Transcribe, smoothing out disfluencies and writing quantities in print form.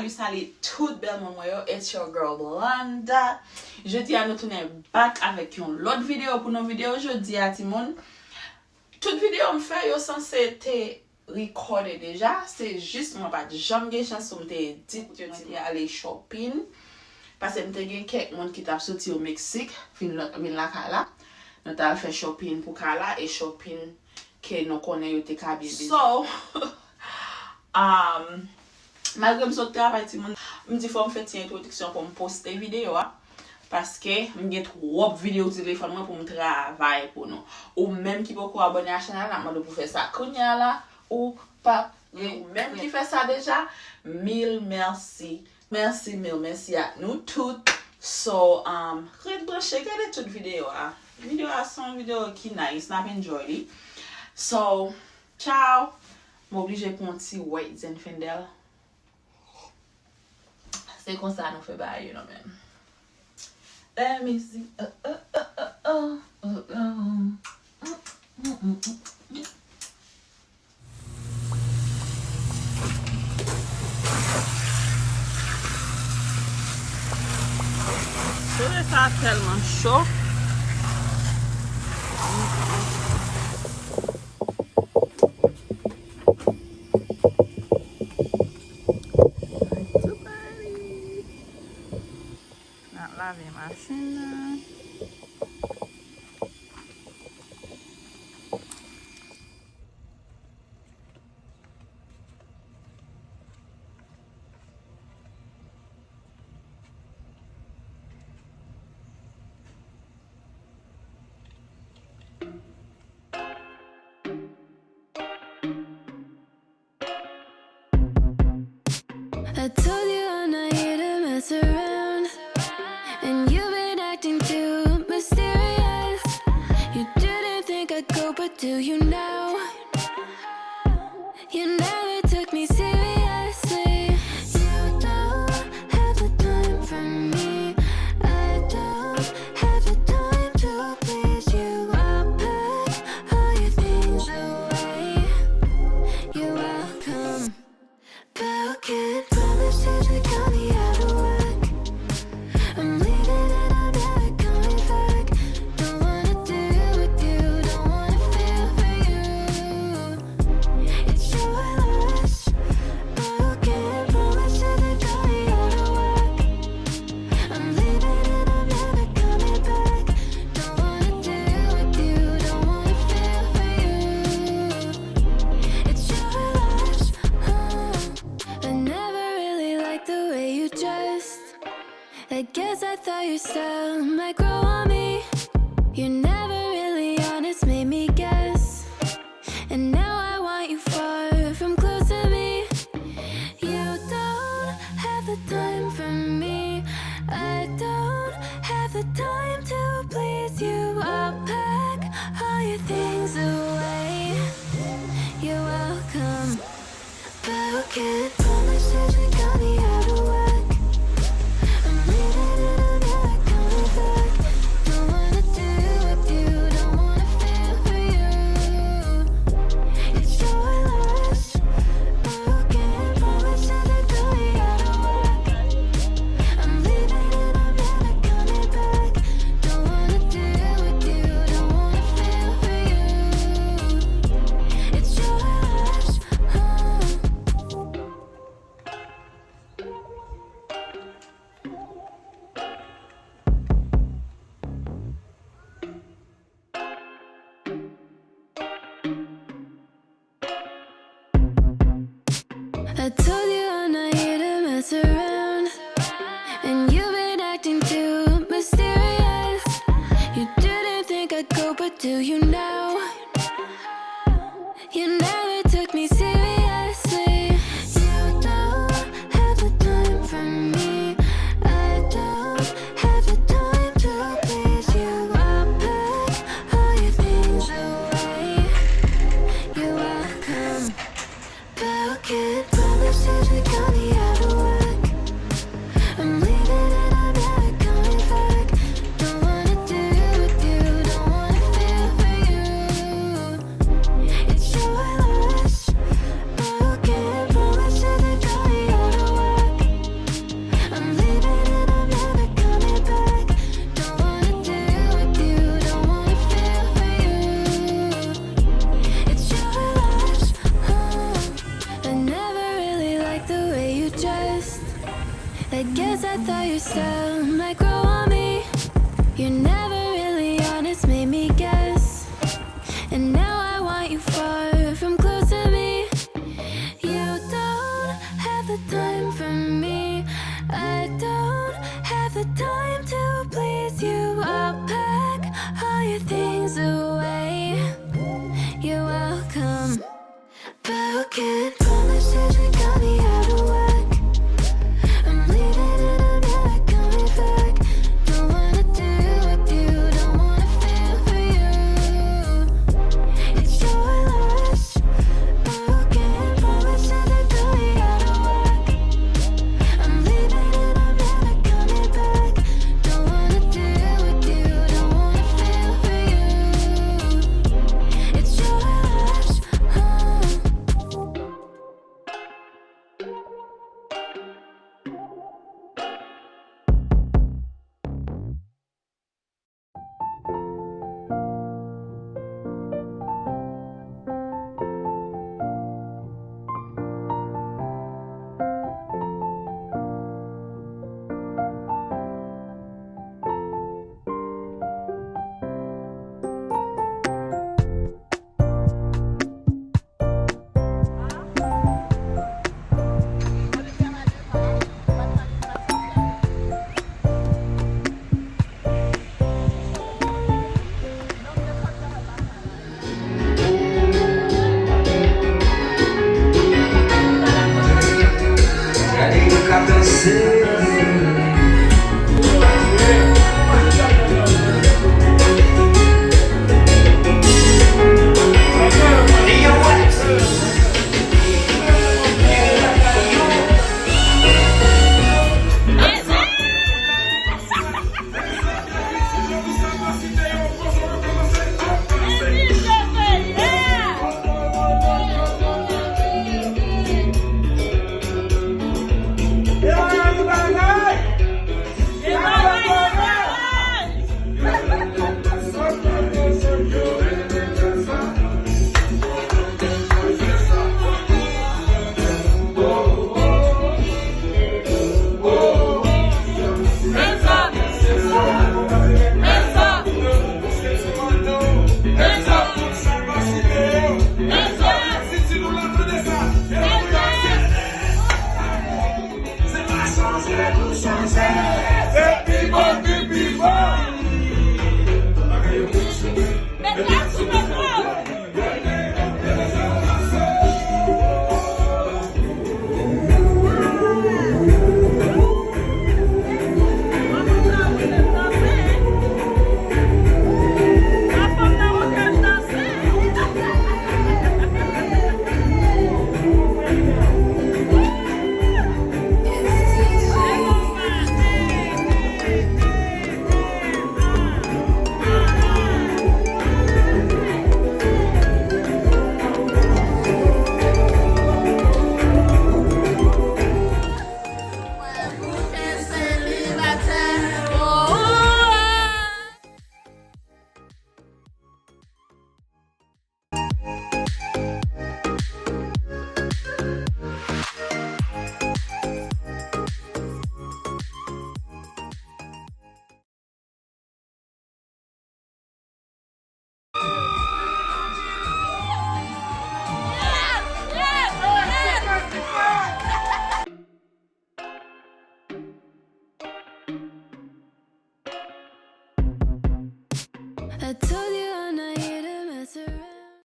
Salut tout bel moment yo, it's your girl Blanda. Jeudi à nous tourner back avec une autre vidéo pour nos vidéos jeudi à Timon. Toute vidéo me fait yo censé être recordé déjà, c'est juste moi pas jamais chance me dit yo aller shopping parce que m'te gen quelques monde qui t'a sorti au Mexique, fin la kala. Nous t'a fait shopping pour kala et shopping que nous connaît yo te ka bien. So malgré que je travaille, je me dis faut me faire une introduction pour me poster vidéo parce que j'ai trop de vidéos sur téléphone pour me travailler pour nous. Ou même qui peut abonner à la chaîne là, pour faire ça là ou pas. Ou même qui fait ça déjà, mille merci. Merci à nous toutes. So regardez toute vidéo vidéo sont vidéo qui nice, n'a enjoy. So ciao. M'oblige pour un petit white Zenfindel. C'est comme ça nous fait bailler, you know, man. Let me see. Ça tellement chaud. Laver machine. I told you I'm not here to mess around, and you've been acting too mysterious. You didn't think I'd go, but do you now? You never took me seriously. You don't have the time for me. I don't have the time to please you. I'll pack all your things away. You're welcome. Broken promises that got me out of work. I'm leaving and I'm never coming back. Don't wanna deal with you, don't wanna feel for you. It's your loss. Broken promises that got me out of work. I'm leaving and I'm never coming back. Don't wanna deal with you, don't wanna feel for you. It's your loss. I never really liked the way you dressed. I guess I thought your style might grow on me. You're never really honest, made me guess. And now I want you far from close to me. You don't have the time for me. I don't have the time to please you. I'll pack all your things away. You're welcome. Broken promises that got me out of work. I'm leaving and I'm never coming back. Don't wanna deal with you, don't wanna feel for you. It's your loss. Broken promises that got me out of work. I'm leaving and I'm never coming back. Don't wanna deal with you, don't wanna feel for you. It's your loss. I told you I'm not here to mess around, and you've been acting too mysterious. You didn't think I'd go, but do you now? You never took me seriously. You don't have the time for me. I don't have the time to please you. I'll pack all your things away. You're welcome. Broken promises that got me out of work. I'm leaving and I'm never coming back. Don't wanna deal with you, don't wanna feel for you. It's your loss. Broken promises that got me out of work. I guess I thought your style might grow on me. You're never really honest, made me guess. And now I want you far from close to me. You don't have the time for me. I don't have the time to please you. I'll pack all your things away. You're welcome, but I can't promise that you got me out of whack. I'm leaving and I'm never coming back. Don't wanna deal with you, don't wanna feel for you. It's your loss, but I can't promise that you got me out of whack. I'm leaving and I'm never coming back. Don't wanna deal with you, don't wanna feel for you. It's your loss, I told